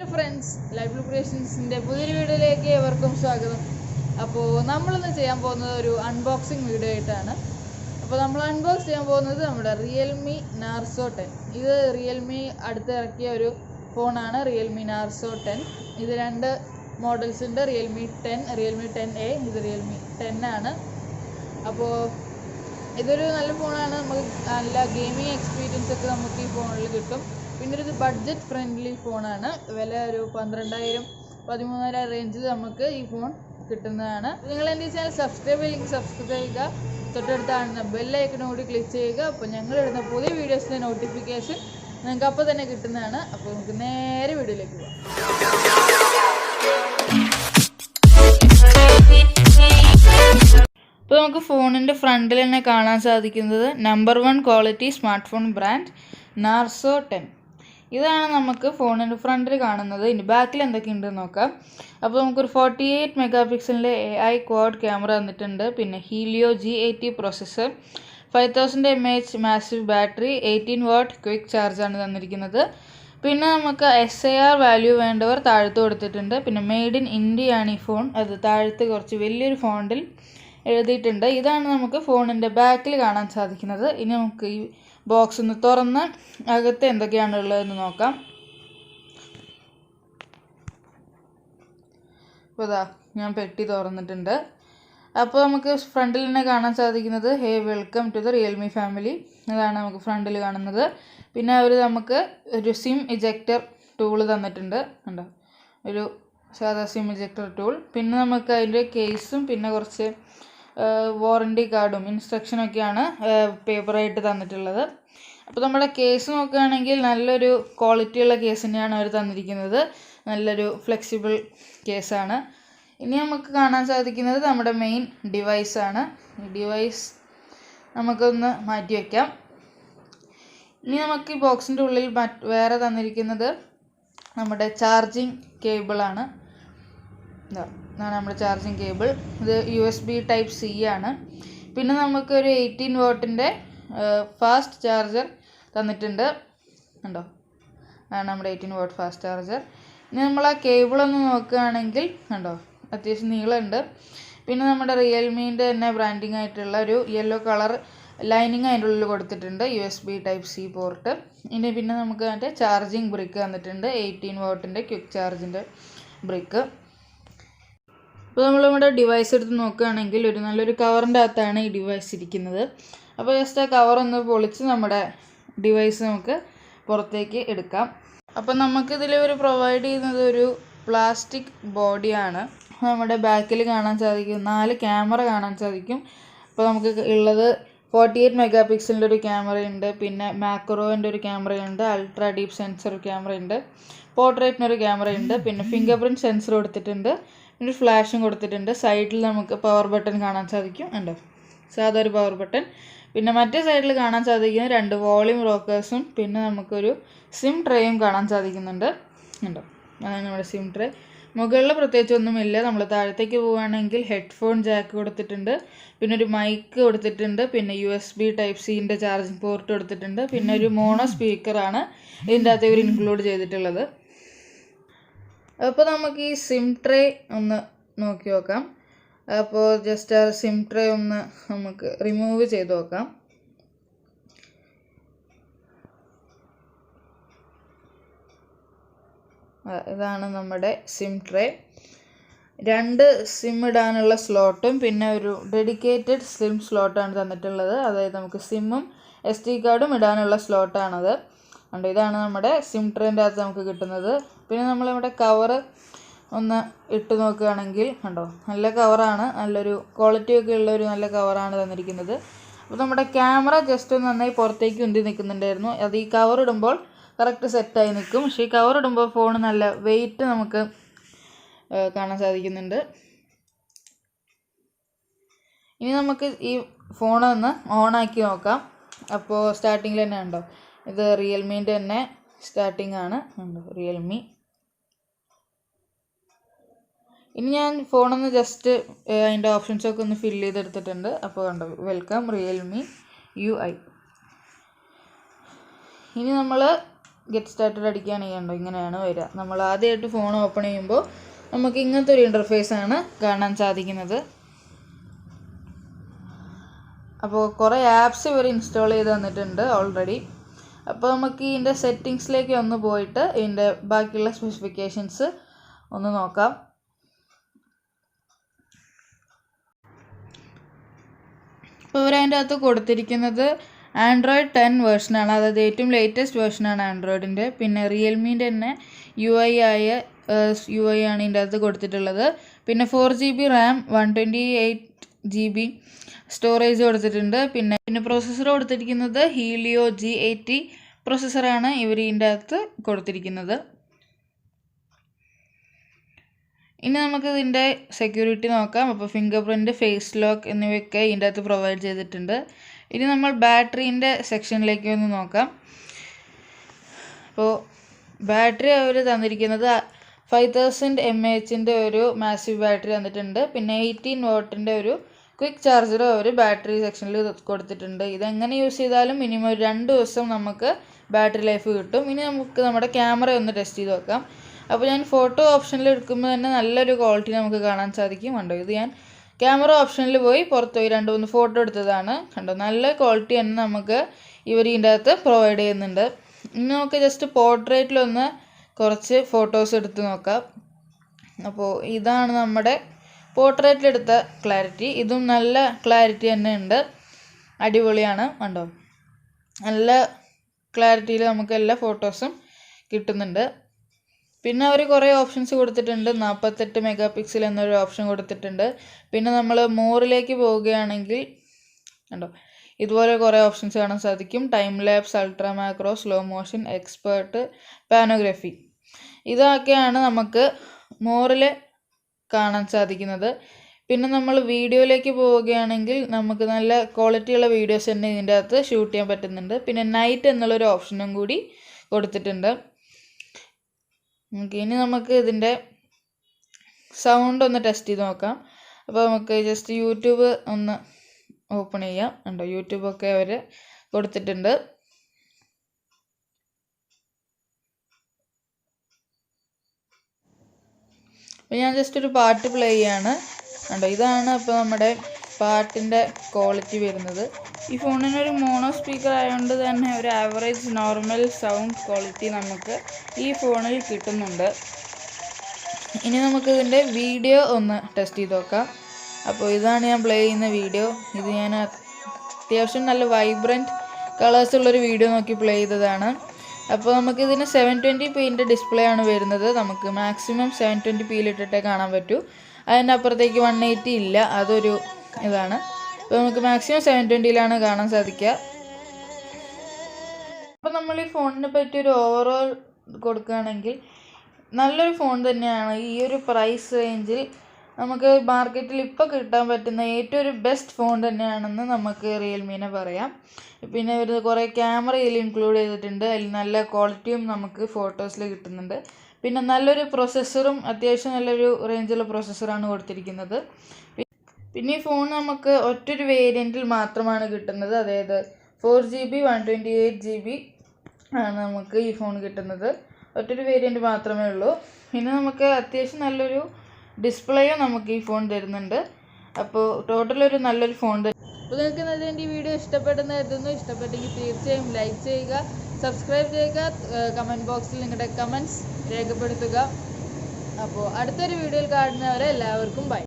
Hello friends, Lightbulb Creationsന്റെ പുതിയൊരു വീഡിയോയിലേക്ക് ഏവർക്കും സ്വാഗതം. അപ്പോൾ നമ്മളിന്ന് ചെയ്യാൻ പോകുന്നത് ഒരു അൺബോക്സിങ് വീഡിയോ ആയിട്ടാണ്. അപ്പോൾ നമ്മൾ അൺബോക്സ് ചെയ്യാൻ പോകുന്നത് നമ്മുടെ Realme Narzo 10. ഇത് Realme അടുത്ത് ഇറക്കിയ ഒരു ഫോണാണ് Realme Narzo 10. ഇത് രണ്ട് മോഡൽസ് ഉണ്ട്, Realme 10, Realme 10A, ഇത് Realme 10 ആണ്. അപ്പോൾ ഇതൊരു നല്ല ഫോണാണ്. നമുക്ക് നല്ല ഗെയിമിംഗ് എക്സ്പീരിയൻസ് ഒക്കെ നമുക്ക് ഈ ഫോണിൽ കിട്ടും. പിന്നെ ഒരു ബഡ്ജറ്റ് ഫ്രണ്ട്ലി ഫോണാണ്. വില ഒരു 12,000-13,000 റേഞ്ചിൽ നമുക്ക് ഈ ഫോൺ കിട്ടുന്നതാണ്. നിങ്ങൾ എൻ്റെ ചാനൽ സബ്സ്ക്രൈബ് ചെയ്യുക, തൊട്ടടുത്ത് കാണുന്ന ബെല്ലൈക്കണും കൂടി ക്ലിക്ക് ചെയ്യുക. അപ്പോൾ ഞങ്ങളിടുന്ന പുതിയ വീഡിയോസിൻ്റെ നോട്ടിഫിക്കേഷൻ നിങ്ങൾക്ക് അപ്പോൾ തന്നെ കിട്ടുന്നതാണ്. അപ്പോൾ നമുക്ക് നേരെ വീഡിയോയിലേക്ക് പോകാം. ഇപ്പോൾ നമുക്ക് ഫോണിൻ്റെ ഫ്രണ്ടിൽ തന്നെ കാണാൻ സാധിക്കുന്നത് number 1 quality smart phone brand Narzo 10. ഇതാണ് നമുക്ക് ഫോണിൻ്റെ ഫ്രണ്ടിൽ കാണുന്നത്. ഇനി ബാക്കിൽ എന്തൊക്കെയുണ്ടെന്ന് നോക്കാം. അപ്പോൾ നമുക്കൊരു 48 മെഗാ പിക്സലിൻ്റെ AI ക്വാഡ് ക്യാമറ തന്നിട്ടുണ്ട്. പിന്നെ Helio G80 processor, 5000 mAh massive battery, 18 watt quick ചാർജാണ് തന്നിരിക്കുന്നത്. പിന്നെ നമുക്ക് SAR വാല്യൂ വേണ്ടവർ താഴത്ത് കൊടുത്തിട്ടുണ്ട്. പിന്നെ മെയ്ഡ് ഇൻ ഇന്ത്യ ആണ് ഈ ഫോൺ, അത് താഴത്ത് കുറച്ച് വലിയൊരു ഫോണ്ടിൽ എഴുതിയിട്ടുണ്ട്. ഇതാണ് നമുക്ക് ഫോണിൻ്റെ ബാക്കിൽ കാണാൻ സാധിക്കുന്നത്. ഇനി നമുക്ക് ഈ ബോക്സ് ഒന്ന് തുറന്ന് അകത്ത് എന്തൊക്കെയാണ് ഉള്ളതെന്ന് നോക്കാം. അപ്പോൾ ഇതാ ഞാൻ പെട്ടി തുറന്നിട്ടുണ്ട്. അപ്പോൾ നമുക്ക് ഫ്രണ്ടിൽ തന്നെ കാണാൻ സാധിക്കുന്നത് hey welcome to the Realme family, അതാണ് നമുക്ക് ഫ്രണ്ടിൽ കാണുന്നത്. പിന്നെ അവർ നമുക്ക് ഒരു സിം ഇജക്ടർ ടൂൾ തന്നിട്ടുണ്ട്, ഉണ്ടോ, ഒരു സാധാ സിം ഇജക്ടർ ടൂൾ. പിന്നെ നമുക്ക് അതിൻ്റെ കേസും പിന്നെ കുറച്ച് വാറണ്ടി കാർഡും ഇൻസ്ട്രക്ഷനൊക്കെയാണ് പേപ്പറായിട്ട് തന്നിട്ടുള്ളത്. അപ്പോൾ നമ്മുടെ കേസ് നോക്കുകയാണെങ്കിൽ നല്ലൊരു ക്വാളിറ്റിയുള്ള കേസ് തന്നെയാണ് അവർ തന്നിരിക്കുന്നത്. നല്ലൊരു ഫ്ലെക്സിബിൾ കേസാണ്. ഇനി നമുക്ക് കാണാൻ സാധിക്കുന്നത് നമ്മുടെ മെയിൻ ഡിവൈസാണ്. ഈ ഡിവൈസ് നമുക്കൊന്ന് മാറ്റി വയ്ക്കാം. ഇനി നമുക്ക് ഈ ബോക്സിൻ്റെ ഉള്ളിൽ വേറെ തന്നിരിക്കുന്നത് നമ്മുടെ ചാർജിങ് കേബിളാണ്. ഇതാണ് നമ്മുടെ ചാർജിങ് കേബിൾ. ഇത് USB Type C ആണ്. പിന്നെ നമുക്കൊരു 18 വാട്ടിൻ്റെ ഫാസ്റ്റ് ചാർജർ തന്നിട്ടുണ്ട്, ഉണ്ടോ, അതാണ് നമ്മുടെ 18 വാട്ട് ഫാസ്റ്റ് ചാർജർ. ഇനി നമ്മൾ ആ കേബിളൊന്ന് നോക്കുകയാണെങ്കിൽ കണ്ടോ, അത്യാവശ്യം നീളമുണ്ട്. പിന്നെ നമ്മുടെ റിയൽമീൻ്റെ തന്നെ ബ്രാൻഡിങ് ആയിട്ടുള്ള ഒരു യെല്ലോ കളർ ലൈനിങ് അതിൻ്റെ ഉള്ളിൽ കൊടുത്തിട്ടുണ്ട്, USB Type C പോർട്ട്. ഇനി പിന്നെ നമുക്ക് അതിൻ്റെ ചാർജിങ് ബ്രിക്ക് തന്നിട്ടുണ്ട്, 18 വാട്ടിൻ്റെ ക്വിക്ക് ചാർജിൻ്റെ ബ്രിക്ക്. അപ്പോൾ നമ്മളിവിടെ ഡിവൈസ് എടുത്ത് നോക്കുകയാണെങ്കിൽ ഒരു നല്ലൊരു കവറിൻ്റെ അകത്താണ് ഈ ഡിവൈസ് ഇരിക്കുന്നത്. അപ്പോൾ ജസ്റ്റ് ആ കവറൊന്ന് പൊളിച്ച് നമ്മുടെ ഡിവൈസ് നമുക്ക് പുറത്തേക്ക് എടുക്കാം. അപ്പോൾ നമുക്കിതിൽ ഒരു പ്രൊവൈഡ് ചെയ്യുന്നത് ഒരു പ്ലാസ്റ്റിക് ബോഡിയാണ്. നമ്മുടെ ബാക്കിൽ കാണാൻ സാധിക്കും 4 ക്യാമറ കാണാൻ സാധിക്കും. അപ്പോൾ നമുക്ക് ഉള്ളത് 48 മെഗാ പിക്സലിൻ്റെ ഒരു ക്യാമറയുണ്ട്, പിന്നെ മാക്രോൻ്റെ ഒരു ക്യാമറയുണ്ട്, അൾട്രാ ഡീപ്പ് സെൻസർ ക്യാമറയുണ്ട്, പോർട്രേറ്റിനൊരു ക്യാമറയുണ്ട്, പിന്നെ ഫിംഗർ പ്രിൻറ്റ് സെൻസർ കൊടുത്തിട്ടുണ്ട്, പിന്നെ ഫ്ലാഷും കൊടുത്തിട്ടുണ്ട്. സൈഡിൽ നമുക്ക് പവർ ബട്ടൺ കാണാൻ സാധിക്കും, ഉണ്ടോ, സാധാ ഒരു പവർ ബട്ടൺ. പിന്നെ മറ്റേ സൈഡിൽ കാണാൻ സാധിക്കുന്നത് 2 വോളിയം റോക്കേഴ്സും പിന്നെ നമുക്കൊരു സിം ട്രേയും കാണാൻ സാധിക്കുന്നുണ്ട്, ഉണ്ടോ, അതാണ് നമ്മുടെ സിം ട്രേ. മുകളിൽ പ്രത്യേകിച്ചൊന്നുമില്ല. നമ്മൾ താഴത്തേക്ക് പോവുകയാണെങ്കിൽ ഹെഡ്ഫോൺ ജാക്ക് കൊടുത്തിട്ടുണ്ട്, പിന്നെ ഒരു മൈക്ക് കൊടുത്തിട്ടുണ്ട്, പിന്നെ USB Type Cൻ്റെ ചാർജിങ് പോർട്ട് കൊടുത്തിട്ടുണ്ട്, പിന്നെ ഒരു മോണോ സ്പീക്കറാണ് ഇതിൻ്റെ അകത്ത് ഇവർ ഇൻക്ലൂഡ് ചെയ്തിട്ടുള്ളത്. അപ്പോൾ നമുക്ക് ഈ സിം ട്രേ ഒന്ന് നോക്കി നോക്കാം. അപ്പോൾ ജസ്റ്റ് ആ സിം ട്രേ ഒന്ന് നമുക്ക് റിമൂവ് ചെയ്ത് നോക്കാം. ഇതാണ് നമ്മുടെ സിം ട്രേ. 2 സിം ഇടാനുള്ള സ്ലോട്ടും പിന്നെ ഒരു ഡെഡിക്കേറ്റഡ് സിം സ്ലോട്ടാണ് തന്നിട്ടുള്ളത്. അതായത് നമുക്ക് സിമ്മും SD കാർഡും ഇടാനുള്ള സ്ലോട്ടാണത്. ഉണ്ട്, ഇതാണ് നമ്മുടെ സിം ട്രേൻ്റെ അകത്ത് നമുക്ക് കിട്ടുന്നത്. പിന്നെ നമ്മളിവിടെ കവറ് ഒന്ന് ഇട്ട് നോക്കുകയാണെങ്കിൽ കണ്ടോ, നല്ല കവറാണ്, നല്ലൊരു ക്വാളിറ്റിയൊക്കെ ഉള്ള ഒരു നല്ല കവറാണ് തന്നിരിക്കുന്നത്. അപ്പോൾ നമ്മുടെ ക്യാമറ ജസ്റ്റ് ഒന്ന് നന്നായി പുറത്തേക്ക് ഉന്തി നിൽക്കുന്നുണ്ടായിരുന്നു. അത് ഈ കവർ ഇടുമ്പോൾ കറക്റ്റ് സെറ്റായി നിൽക്കും. പക്ഷേ ഈ കവർ ഇടുമ്പോൾ ഫോൺ നല്ല വെയിറ്റ് നമുക്ക് കാണാൻ സാധിക്കുന്നുണ്ട്. ഇനി നമുക്ക് ഈ ഫോണൊന്ന് ഓണാക്കി നോക്കാം. അപ്പോൾ സ്റ്റാർട്ടിങ്ങിൽ തന്നെ ഉണ്ടോ, ഇത് റിയൽമീൻ്റെ തന്നെ സ്റ്റാർട്ടിംഗ് ആണ്, ഉണ്ടോ, റിയൽമി. ഇനി ഞാൻ ഫോണൊന്ന് ജസ്റ്റ് അതിൻ്റെ ഓപ്ഷൻസൊക്കെ ഒന്ന് ഫില്ല് ചെയ്തെടുത്തിട്ടുണ്ട്. അപ്പോൾ കണ്ടോ, വെൽക്കം റിയൽമി UI. ഇനി നമ്മൾ ഗെറ്റ് സ്റ്റാർട്ടഡ് അടിക്കുകയാണെങ്കിൽ ഉണ്ടോ ഇങ്ങനെയാണ് വരിക. നമ്മൾ ആദ്യമായിട്ട് ഫോൺ ഓപ്പൺ ചെയ്യുമ്പോൾ നമുക്ക് ഇങ്ങനത്തെ ഒരു ഇൻ്റർഫേസാണ് കാണാൻ സാധിക്കുന്നത്. അപ്പോൾ കുറേ ആപ്സ് ഇവർ ഇൻസ്റ്റാൾ ചെയ്ത് തന്നിട്ടുണ്ട് ഓൾറെഡി. അപ്പോൾ നമുക്ക് ഇതിൻ്റെ സെറ്റിങ്സിലേക്ക് ഒന്ന് പോയിട്ട് ഇതിൻ്റെ ബാക്കിയുള്ള സ്പെസിഫിക്കേഷൻസ് ഒന്ന് നോക്കാം. അപ്പോൾ ഇവരതിൻ്റെ അകത്ത് കൊടുത്തിരിക്കുന്നത് ആൻഡ്രോയിഡ് 10 വേർഷനാണ്, അതായത് ഏറ്റവും ലേറ്റസ്റ്റ് വേർഷനാണ് ആൻഡ്രോയിഡിൻ്റെ. പിന്നെ റിയൽമീൻ്റെ തന്നെ UI ആണ് ഇതിൻ്റെ അകത്ത് കൊടുത്തിട്ടുള്ളത്. പിന്നെ 4GB RAM, 128GB സ്റ്റോറേജ് കൊടുത്തിട്ടുണ്ട്. പിന്നെ പ്രോസസ്സർ കൊടുത്തിരിക്കുന്നത് ഹീലിയോ G80 പ്രോസസ്സറാണ് ഇവർ ഇതിൻ്റെ അകത്ത് കൊടുത്തിരിക്കുന്നത്. ഇനി നമുക്ക് ഇതിൻ്റെ സെക്യൂരിറ്റി നോക്കാം. അപ്പോൾ ഫിംഗർ പ്രിൻറ്റ്, ഫേസ് ലോക്ക് എന്നിവയൊക്കെ ഇതിൻ്റെ അകത്ത് പ്രൊവൈഡ് ചെയ്തിട്ടുണ്ട്. ഇനി നമ്മൾ ബാറ്ററീൻ്റെ സെക്ഷനിലേക്ക് ഒന്ന് നോക്കാം. അപ്പോൾ ബാറ്ററി അവർ തന്നിരിക്കുന്നത് 5000 mAh ഒരു മാസീവ് ബാറ്ററി തന്നിട്ടുണ്ട്. പിന്നെ 18 വാട്ടിൻ്റെ ഒരു ക്വിക്ക് ചാർജർ അവർ ബാറ്ററി സെക്ഷനിൽ കൊടുത്തിട്ടുണ്ട്. ഇതെങ്ങനെ യൂസ് ചെയ്താലും മിനിമം ഒരു 2 ദിവസം നമുക്ക് ബാറ്ററി ലൈഫ് കിട്ടും. ഇനി നമുക്ക് നമ്മുടെ ക്യാമറ ഒന്ന് ടെസ്റ്റ് ചെയ്ത് നോക്കാം. അപ്പോൾ ഞാൻ ഫോട്ടോ ഓപ്ഷനിൽ എടുക്കുമ്പോൾ തന്നെ നല്ലൊരു ക്വാളിറ്റി നമുക്ക് കാണാൻ സാധിക്കും. കണ്ടോ, ഇത് ഞാൻ ക്യാമറ ഓപ്ഷനിൽ പോയി പുറത്ത് പോയി 2-3 ഫോട്ടോ എടുത്തതാണ്. കണ്ടോ, നല്ല ക്വാളിറ്റി തന്നെ നമുക്ക് ഇവർ ഇതിൻ്റെ അകത്ത് പ്രൊവൈഡ് ചെയ്യുന്നുണ്ട്. ഇനി നമുക്ക് ജസ്റ്റ് പോർട്രേറ്റിലൊന്ന് കുറച്ച് ഫോട്ടോസ് എടുത്ത് നോക്കാം. അപ്പോൾ ഇതാണ് നമ്മുടെ പോർട്രേറ്റിലെടുത്ത ക്ലാരിറ്റി. ഇതും നല്ല ക്ലാരിറ്റി തന്നെ ഉണ്ട്, അടിപൊളിയാണ്. കണ്ടോ, നല്ല ക്ലാരിറ്റിയിൽ നമുക്ക് എല്ലാ ഫോട്ടോസും കിട്ടുന്നുണ്ട്. പിന്നെ അവർ കുറേ ഓപ്ഷൻസ് കൊടുത്തിട്ടുണ്ട്. 48 MP എന്നൊരു ഓപ്ഷൻ കൊടുത്തിട്ടുണ്ട്. പിന്നെ നമ്മൾ മോറിലേക്ക് പോവുകയാണെങ്കിൽ കണ്ടോ, ഇതുപോലെ കുറേ ഓപ്ഷൻസ് കാണാൻ സാധിക്കും. Time lapse, ultra macro, slow motion, expert, panography. ഇതൊക്കെയാണ് നമുക്ക് മോറിൽ കാണാൻ സാധിക്കുന്നത്. പിന്നെ നമ്മൾ വീഡിയോയിലേക്ക് പോവുകയാണെങ്കിൽ നമുക്ക് നല്ല ക്വാളിറ്റിയുള്ള വീഡിയോസ് തന്നെ ഇതിൻ്റെ അകത്ത് ഷൂട്ട് ചെയ്യാൻ പറ്റുന്നുണ്ട്. പിന്നെ നൈറ്റ് എന്നുള്ളൊരു ഓപ്ഷനും കൂടി കൊടുത്തിട്ടുണ്ട്. ഇനി നമുക്ക് ഇതിൻ്റെ സൗണ്ട് ഒന്ന് ടെസ്റ്റ് ചെയ്ത് നോക്കാം. അപ്പോൾ നമുക്ക് ജസ്റ്റ് യൂട്യൂബ് ഒന്ന് ഓപ്പൺ ചെയ്യാം. ഉണ്ടോ, യൂട്യൂബൊക്കെ അവർ കൊടുത്തിട്ടുണ്ട്. അപ്പോൾ ഞാൻ ജസ്റ്റ് ഒരു പാട്ട് പ്ലേ ചെയ്യാണ്. കണ്ടോ, ഇതാണ് അപ്പോൾ നമ്മുടെ പാട്ടിൻ്റെ ക്വാളിറ്റി വരുന്നത്. ഈ ഫോണിനൊരു മോണോ സ്പീക്കർ ആയതുകൊണ്ട് തന്നെ ഒരു ആവറേജ് നോർമൽ സൗണ്ട് ക്വാളിറ്റി നമുക്ക് ഈ ഫോണിൽ കിട്ടുന്നുണ്ട്. ഇനി നമുക്ക് ഇതിൻ്റെ വീഡിയോ ഒന്ന് ടെസ്റ്റ് ചെയ്ത് നോക്കാം. അപ്പോൾ ഇതാണ് ഞാൻ പ്ലേ ചെയ്യുന്ന വീഡിയോ. ഇത് ഞാൻ അത്യാവശ്യം നല്ല വൈബ്രൻറ്റ് കളേഴ്സുള്ളൊരു വീഡിയോ നോക്കി പ്ലേ ചെയ്തതാണ്. അപ്പോൾ നമുക്കിതിന് 720p ഡിസ്പ്ലേ ആണ് വരുന്നത്. നമുക്ക് മാക്സിമം 720p ഇട്ടിട്ടേ കാണാൻ പറ്റൂ. അതിനപ്പുറത്തേക്ക് 180 ഇല്ല, അതൊരു ഇതാണ്. അപ്പോൾ നമുക്ക് മാക്സിമം 720യിലാണ് കാണാൻ സാധിക്കുക. അപ്പോൾ നമ്മൾ ഈ ഫോണിനെ പറ്റി ഒരു ഓവറോൾ കൊടുക്കുകയാണെങ്കിൽ നല്ലൊരു ഫോൺ തന്നെയാണ്. ഈ ഒരു പ്രൈസ് റേഞ്ചിൽ നമുക്ക് മാർക്കറ്റിൽ ഇപ്പോൾ കിട്ടാൻ പറ്റുന്ന ഏറ്റവും ഒരു ബെസ്റ്റ് ഫോൺ തന്നെയാണെന്ന് നമുക്ക് റിയൽമീനെ പറയാം. പിന്നെ ഒരു കുറേ ക്യാമറ ഇതിൽ ഇൻക്ലൂഡ് ചെയ്തിട്ടുണ്ട്. അതിൽ നല്ല ക്വാളിറ്റിയും നമുക്ക് ഫോട്ടോസിൽ കിട്ടുന്നുണ്ട്. പിന്നെ നല്ലൊരു പ്രൊസസ്സറും അത്യാവശ്യം നല്ലൊരു റേഞ്ചുള്ള പ്രൊസസ്സറാണ് കൊടുത്തിരിക്കുന്നത്. പിന്നെ ഈ ഫോൺ നമുക്ക് ഒറ്റൊരു വേരിയൻറ്റിൽ മാത്രമാണ് കിട്ടുന്നത്. അതായത് 4GB 128GB ആണ് നമുക്ക് ഈ ഫോൺ കിട്ടുന്നത്. ഒറ്റൊരു വേരിയൻറ്റ് മാത്രമേ ഉള്ളൂ. പിന്നെ നമുക്ക് അത്യാവശ്യം നല്ലൊരു ഡിസ്പ്ലേയും നമുക്ക് ഈ ഫോൺ തരുന്നുണ്ട്. അപ്പോൾ ടോട്ടലൊരു നല്ലൊരു ഫോൺ തന്നെ. അപ്പോൾ നിങ്ങൾക്ക് എൻ്റെ ഈ വീഡിയോ ഇഷ്ടപ്പെടുന്നതായിരുന്നു. ഇഷ്ടപ്പെട്ടെങ്കിൽ തീർച്ചയായും ലൈക്ക് ചെയ്യുക, സബ്സ്ക്രൈബ് ചെയ്യുക, കമൻറ്റ് ബോക്സിൽ നിങ്ങളുടെ കമൻറ്റ്സ് രേഖപ്പെടുത്തുക. അപ്പോൾ അടുത്തൊരു വീഡിയോയിൽ കാണുന്നവരെ എല്ലാവർക്കും ബൈ.